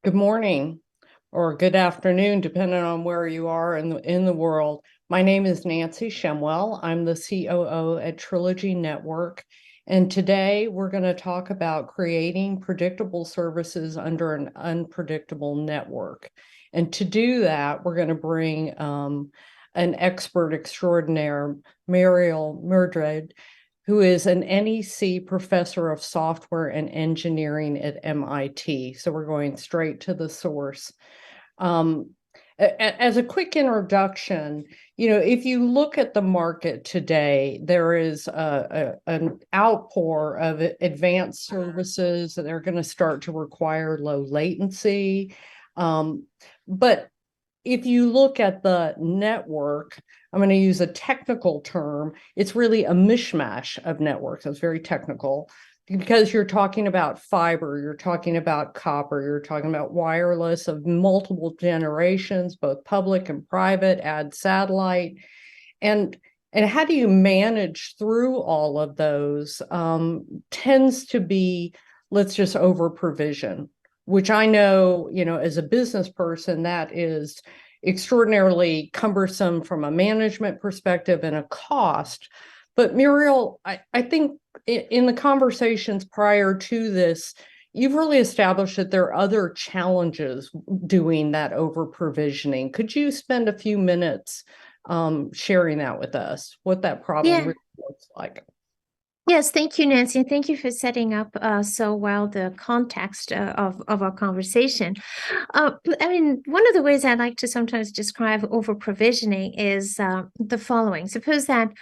Good morning or good afternoon, depending on where you are in the world. My name is Nancy Shemwell. I'm the COO at Trilogy Network. And today we're going to talk about creating predictable services under an unpredictable network. And to do that, we're going to bring an expert extraordinaire, Muriel Murdred, who is an NEC professor of software and engineering at MIT. So we're going straight to the source. As a quick introduction, if you look at the market today, there is an outpour of advanced services that are going to start to require low latency. But if you look at the network, I'm going to use a technical term. It's really a mishmash of networks. It's very technical because you're talking about fiber, you're talking about copper, you're talking about wireless of multiple generations, both public and private, add satellite. And how do you manage through all of those tends to be, let's just over provision, which I know, as a business person, that is extraordinarily cumbersome from a management perspective and a cost. But Muriel, I think in the conversations prior to this, you've really established that there are other challenges doing that over provisioning. Could you spend a few minutes sharing that with us, what that problem Yeah. really looks like? Yes, thank you, Nancy. And thank you for setting up so well the context of our conversation. One of the ways I like to sometimes describe over provisioning is the following. Suppose that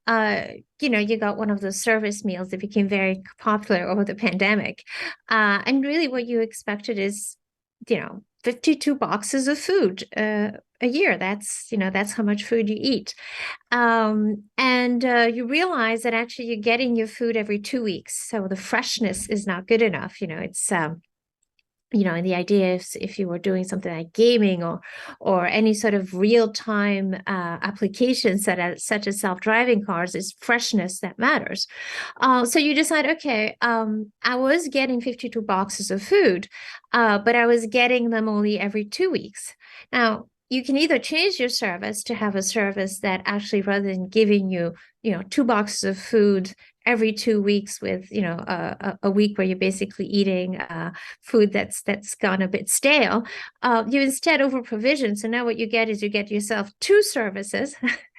you got one of those service meals that became very popular over the pandemic, and really what you expected is, 52 boxes of food a year. That's how much food you eat. And you realize that actually you're getting your food every 2 weeks. So the freshness is not good enough. And the idea is if you were doing something like gaming or any sort of real-time applications such as self-driving cars, is freshness that matters. So you decide, okay, I was getting 52 boxes of food, but I was getting them only every 2 weeks. Now, you can either change your service to have a service that actually, rather than giving you, 2 boxes of food every 2 weeks with, a week where you're basically eating food that's gone a bit stale, you instead over provision. So now what you get is you get yourself two services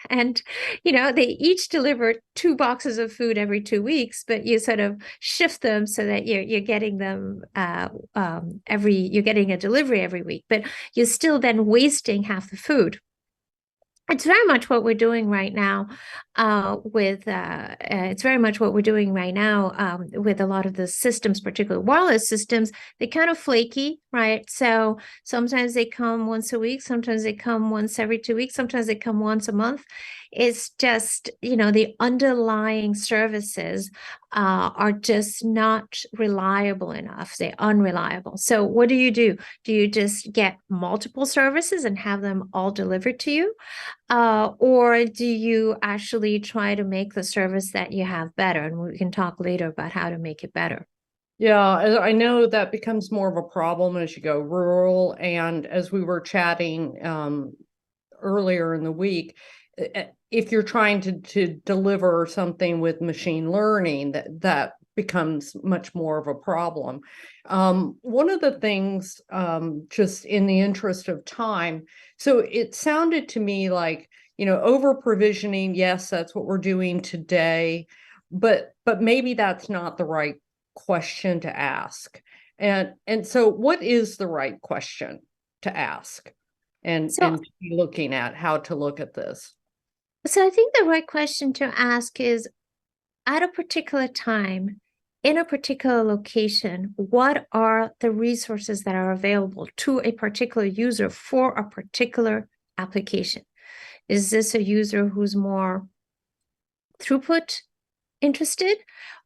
and they each deliver 2 boxes of food every 2 weeks, but you sort of shift them so that you're getting them you're getting a delivery every week, but you're still then wasting half the food. It's very much what we're doing right now with it's very much what we're doing right now with a lot of the systems, particularly wireless systems. They're kind of flaky, right? So sometimes they come once a week, sometimes they come once every 2 weeks, sometimes they come once a month. It's just, the underlying services are just not reliable enough. They're unreliable. So what do you do? Do you just get multiple services and have them all delivered to you? Or do you actually try to make the service that you have better? And we can talk later about how to make it better. Yeah, I know that becomes more of a problem as you go rural. And as we were chatting earlier in the week, if you're trying to deliver something with machine learning, that becomes much more of a problem. One of the things, just in the interest of time, so it sounded to me like, over provisioning, yes, that's what we're doing today, but maybe that's not the right question to ask. And so what is the right question to ask So, and be looking at how to look at this? so I think the right question to ask is, at a particular time, in a particular location, what are the resources that are available to a particular user for a particular application? Is this a user who's more throughput interested?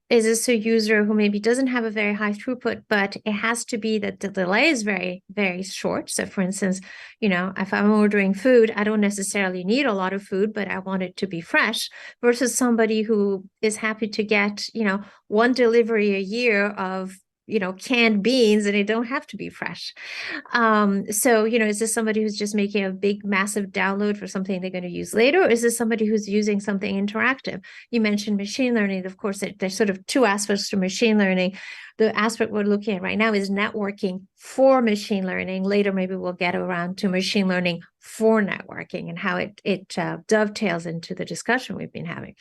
Is this a user who maybe doesn't have a very high throughput, but it has to be that the delay is very, very short? So for instance, if I'm ordering food, I don't necessarily need a lot of food, but I want it to be fresh, versus somebody who is happy to get, one delivery a year of canned beans, and they don't have to be fresh. So, is this somebody who's just making a big, massive download for something they're going to use later? Or is this somebody who's using something interactive? You mentioned machine learning. Of course, there's sort of two aspects to machine learning. The aspect we're looking at right now is networking for machine learning. Later, maybe we'll get around to machine learning for networking and how it dovetails into the discussion we've been having.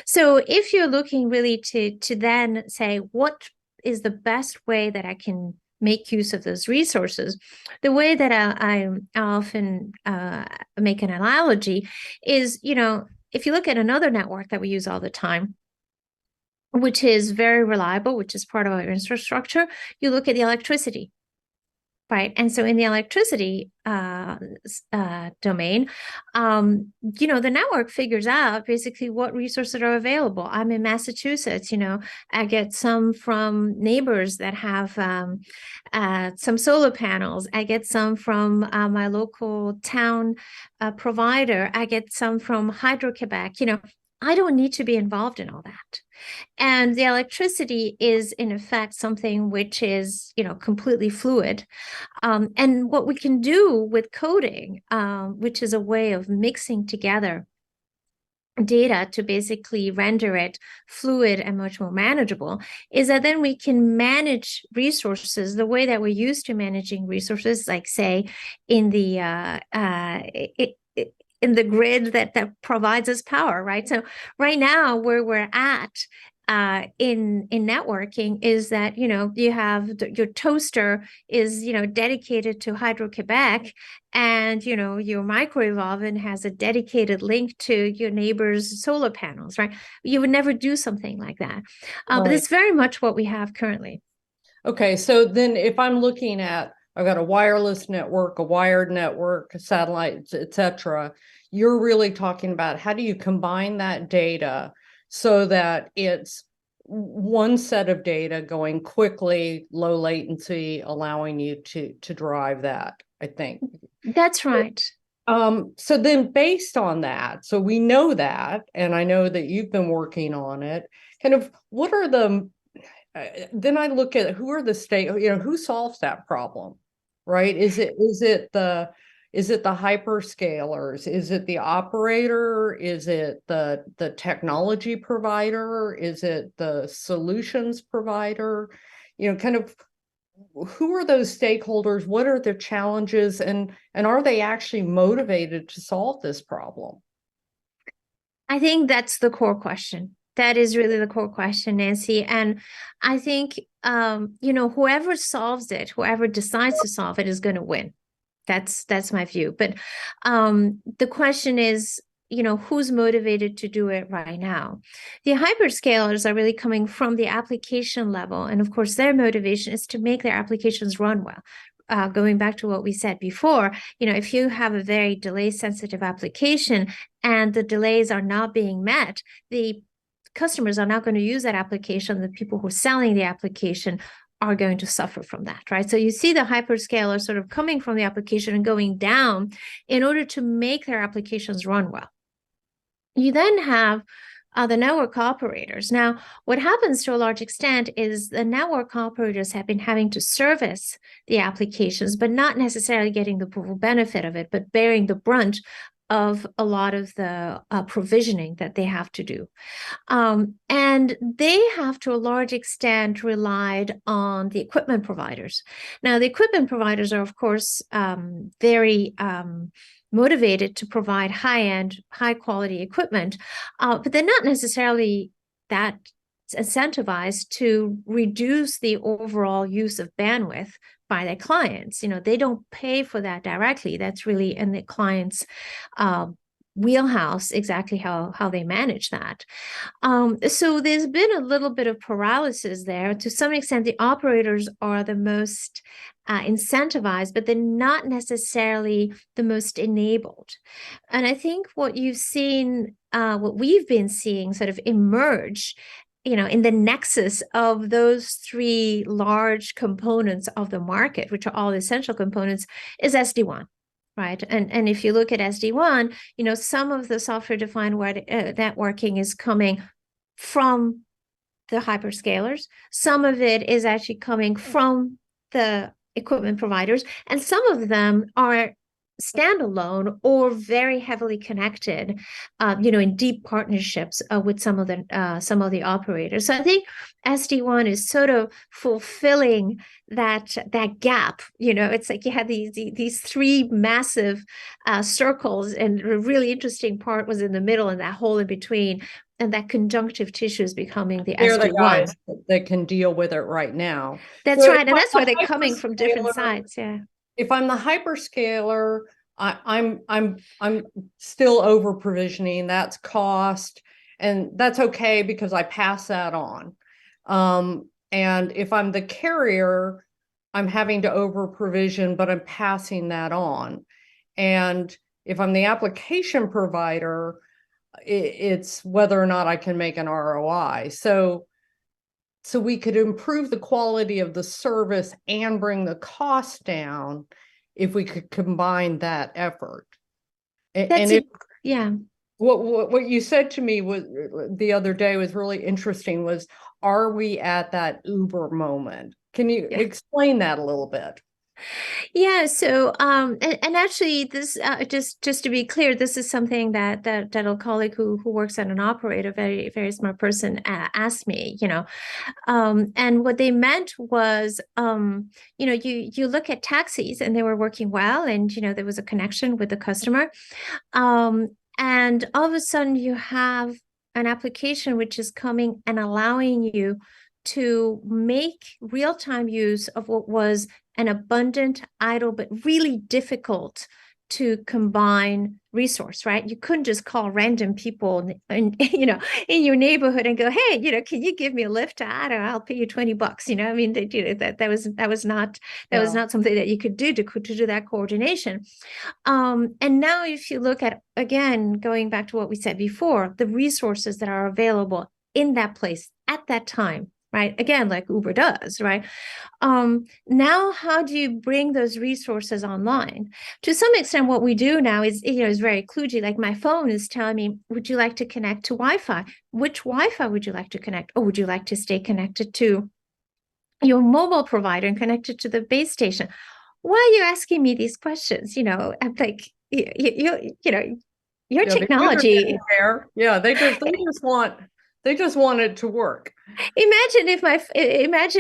So if you're looking really to then say, what is the best way that I can make use of those resources? The way that I often make an analogy is, if you look at another network that we use all the time, which is very reliable, which is part of our infrastructure, you look at the electricity, right? And so in the electricity domain, the network figures out basically what resources are available. I'm in Massachusetts, I get some from neighbors that have some solar panels. I get some from my local town provider. I get some from Hydro-Quebec. I don't need to be involved in all that. And the electricity is, in effect, something which is, completely fluid. And what we can do with coding, which is a way of mixing together data to basically render it fluid and much more manageable, is that then we can manage resources the way that we're used to managing resources, like, say, in the in the grid that provides us power, right? So right now, where we're at in networking is that, you have your toaster is, dedicated to Hydro-Quebec, and, your microwave oven has a dedicated link to your neighbor's solar panels, right? You would never do something like that. But Right. it's very much what we have currently. Okay, so then if I'm looking at, I've got a wireless network, a wired network, a satellite, etc., you're really talking about how do you combine that data so that it's one set of data going quickly, low latency, allowing you to drive that, I think. That's right. So then based on that, so we know that, and I know that you've been working on it, kind of what are the then I look at who are the who solves that problem, right? Is it the hyperscalers? Is it the operator? Is it the technology provider? Is it the solutions provider? Kind of who are those stakeholders? What are their challenges? And are they actually motivated to solve this problem? I think that's the core question. That is really the core question, Nancy. And I think, whoever solves it, whoever decides to solve it is going to win. That's my view. But the question is, who's motivated to do it right now? The hyperscalers are really coming from the application level. And of course, their motivation is to make their applications run well. Going back to what we said before, if you have a very delay sensitive application and the delays are not being met, the customers are not going to use that application. The people who are selling the application are going to suffer from that, right? So you see the hyperscaler sort of coming from the application and going down in order to make their applications run well. You then have the network operators. Now, what happens to a large extent is the network operators have been having to service the applications, but not necessarily getting the full benefit of it, but bearing the brunt of a lot of the provisioning that they have to do. And they have, to a large extent, relied on the equipment providers. Now, the equipment providers are, of course, very motivated to provide high-end, high-quality equipment, but they're not necessarily that incentivized to reduce the overall use of bandwidth by their clients. They don't pay for that directly. That's really in the client's wheelhouse, exactly how they manage that. So there's been a little bit of paralysis there. To some extent, the operators are the most incentivized, but they're not necessarily the most enabled. And I think what we've been seeing sort of emerge, in the nexus of those three large components of the market, which are all essential components, is SD-WAN. Right. And if you look at SD-WAN, some of the software-defined networking is coming from the hyperscalers. Some of it is actually coming from the equipment providers, and some of them are standalone or very heavily connected, in deep partnerships with some of the operators. So I think SD-WAN is sort of fulfilling that gap. It's like you had these three massive circles, and the really interesting part was in the middle, and that hole in between. And that conjunctive tissue is becoming the They're the SD-WAN. guys that can deal with it right now. That's So right. if And that's I'm why the they're coming from different hyperscaler- sides. Yeah. If I'm the hyperscaler, I'm still over provisioning. That's cost, and that's okay because I pass that on. And if I'm the carrier, I'm having to over provision, but I'm passing that on. And if I'm the application provider, it's whether or not I can make an ROI. So we could improve the quality of the service and bring the cost down if we could combine that effort. Yeah. What you said to me was the other day was really interesting, was, are we at that Uber moment? Can you explain that a little bit? Yeah. So, and actually, this just to be clear, this is something that a colleague who works at an operator, very very smart person, asked me. And what they meant was, you look at taxis, and they were working well, and there was a connection with the customer, and all of a sudden you have an application which is coming and allowing you to make real-time use of what was an abundant, idle, but really difficult to combine resource, right? You couldn't just call random people in your neighborhood and go, hey, can you give me a lift? I don't know, I'll pay you $20. I mean, that was not something that you could do to do that coordination. And now if you look at, again, going back to what we said before, the resources that are available in that place at that time, right? Again, like Uber does, right? Now, how do you bring those resources online? To some extent, what we do now is very kludgy. Like my phone is telling me, would you like to connect to Wi-Fi? Which Wi-Fi would you like to connect? Or would you like to stay connected to your mobile provider and connected to the base station? Why are you asking me these questions? I'm like, your technology. Yeah, they just want it to work. Imagine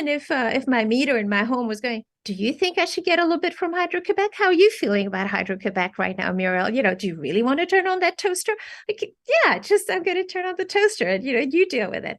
if my meter in my home was going, do you think I should get a little bit from Hydro-Quebec? How are you feeling about Hydro-Quebec right now, Muriel? Do you really want to turn on that toaster? Like, yeah, I'm going to turn on the toaster, and you deal with it.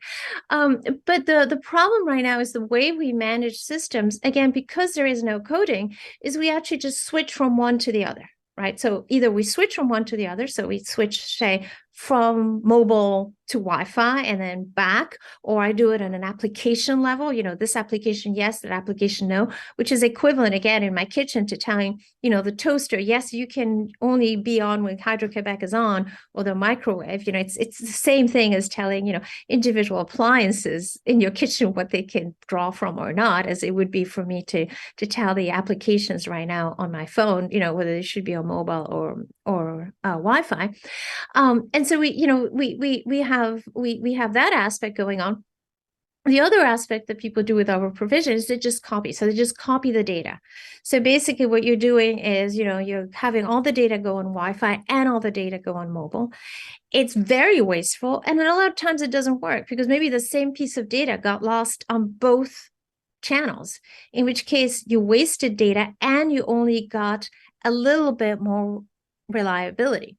But the problem right now is the way we manage systems, again, because there is no coding, is we actually just switch from one to the other. Right. So either we switch from one to the other. So we switch, say, from mobile to Wi-Fi and then back, or I do it on an application level, this application, yes, that application, no, which is equivalent, again, in my kitchen to telling, the toaster, yes, you can only be on when Hydro-Quebec is on, or the microwave, it's the same thing as telling, individual appliances in your kitchen what they can draw from or not, as it would be for me to tell the applications right now on my phone, whether they should be on mobile or Wi-Fi. And so we have that aspect going on. The other aspect that people do with overprovision is they just copy. So they just copy the data. So basically what you're doing is, you're having all the data go on Wi-Fi and all the data go on mobile. It's very wasteful. And a lot of times it doesn't work because maybe the same piece of data got lost on both channels, in which case you wasted data and you only got a little bit more reliability.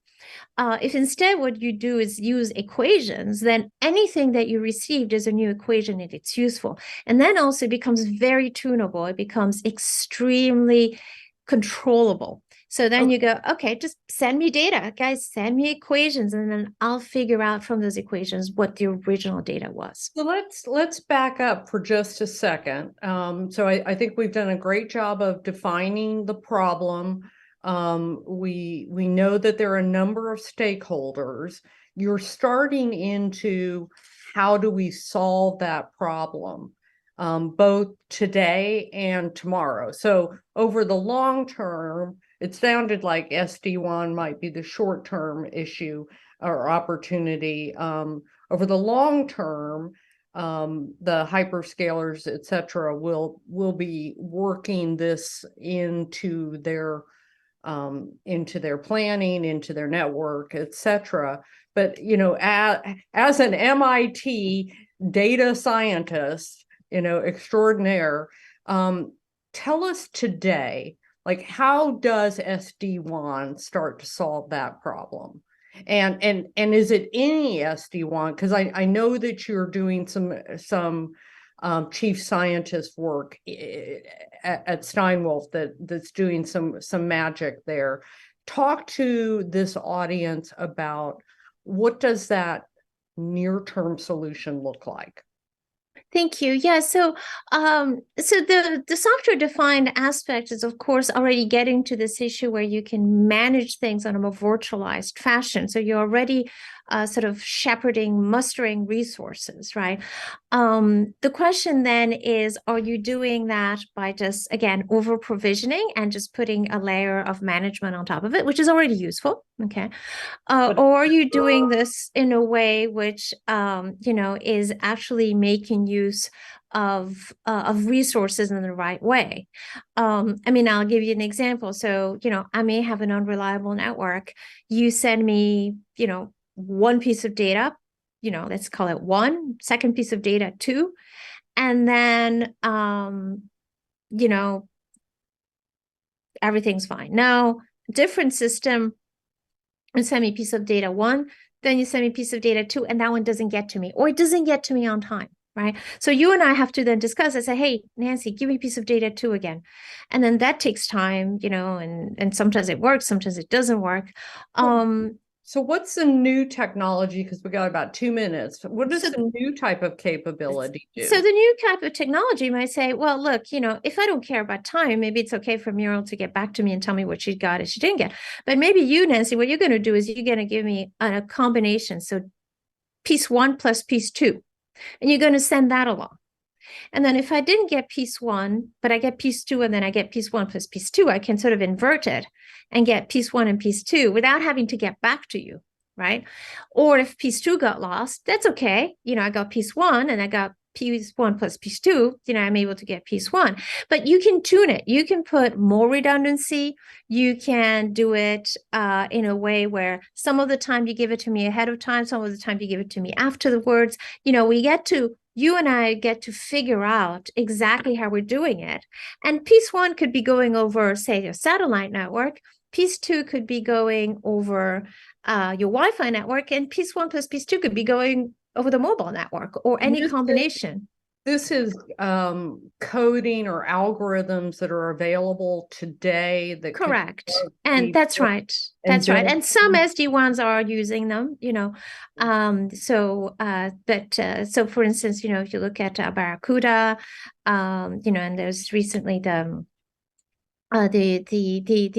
If instead what you do is use equations, then anything that you received is a new equation and it's useful. And then also it becomes very tunable. It becomes extremely controllable. So then you go, okay, just send me data, guys, send me equations, and then I'll figure out from those equations what the original data was. So let's back up for just a second. So I think we've done a great job of defining the problem. We know that there are a number of stakeholders. You're starting into how do we solve that problem, both today and tomorrow. So over the long term, it sounded like SD-WAN might be the short-term issue or opportunity. Over the long term, the hyperscalers, et cetera, will be working this into their planning, into their network, et cetera. But, as an MIT data scientist, extraordinaire, tell us today, like, how does SD-WAN start to solve that problem? And is it any SD-WAN? Because I know that you're doing some chief scientist work at Steinwolf that's doing some magic there. Talk to this audience about what does that near-term solution look like? Thank you. Yeah, so the software defined aspect is, of course, already getting to this issue where you can manage things on a more virtualized fashion. So you're already sort of shepherding, mustering resources, right? The question then is, are you doing that by just, again, over provisioning and just putting a layer of management on top of it, which is already useful, okay? Or are you doing this in a way which, is actually making use of resources in the right way? I'll give you an example. So, I may have an unreliable network. You send me, one piece of data, let's call it one, second piece of data, two, and then, everything's fine. Now, different system, and send me a piece of data one, then you send me a piece of data two, and that one doesn't get to me, or it doesn't get to me on time, right? So you and I have to then discuss. I say, hey, Nancy, give me a piece of data two again. And then that takes time, and sometimes it works, sometimes it doesn't work. So what's the new technology? Because we got about 2 minutes. What does the new type of capability do? So the new type of technology might say, well, look, if I don't care about time, maybe it's okay for Muriel to get back to me and tell me what she got and she didn't get. But maybe you, Nancy, what you're going to do is you're going to give me a combination. So piece one plus piece two, and you're going to send that along. And then if I didn't get piece one, but I get piece two, and then I get piece one plus piece two, I can sort of invert it and get piece one and piece two without having to get back to you, right? Or if piece two got lost, that's okay. I got piece one and I got piece one plus piece two, I'm able to get piece one. But you can tune it. You can put more redundancy. You can do it in a way where some of the time you give it to me ahead of time, some of the time you give it to me afterwards. You and I get to figure out exactly how we're doing it. And piece one could be going over, say, your satellite network. Piece two could be going over your Wi-Fi network. And piece one plus piece two could be going over the mobile network or any combination. This is coding or algorithms that are available today. Correct. And that's right. That's right. And some SD-WANs are using them, So for instance, if you look at Barracuda, and there's recently the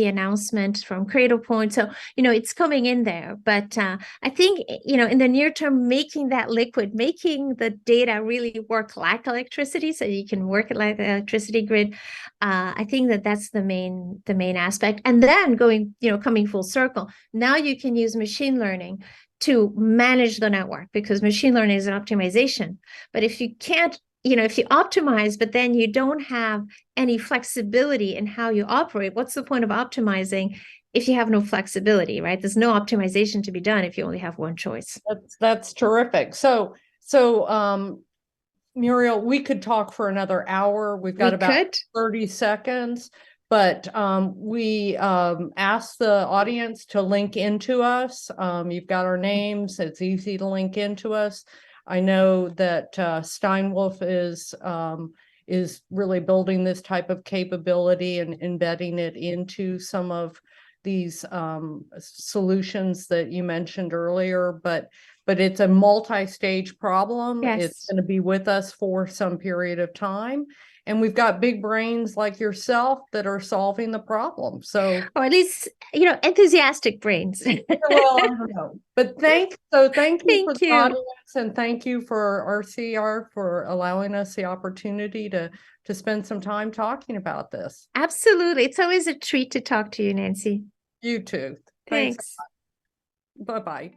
announcement from Cradlepoint. So, it's coming in there. But I think, in the near term, making that liquid, making the data really work like electricity, so you can work it like the electricity grid. I think that's the main aspect. And then coming full circle, now you can use machine learning to manage the network, because machine learning is an optimization. But if you can't, if you optimize, but then you don't have any flexibility in how you operate, what's the point of optimizing if you have no flexibility, right? There's no optimization to be done if you only have one choice. That's terrific. So Muriel, we could talk for another hour. We've got about 30 seconds, but we asked the audience to link into us. You've got our names. It's easy to link into us. I know that Steinwolf is really building this type of capability and embedding it into some of these solutions that you mentioned earlier, but it's a multi-stage problem. Yes. It's going to be with us for some period of time. And we've got big brains like yourself that are solving the problem. So, or at least, enthusiastic brains. Well, I don't know. But thank you for the you. audience, and thank you for RCR for allowing us the opportunity to spend some time talking about this. Absolutely. It's always a treat to talk to you, Nancy. You too. Thanks. Bye-bye.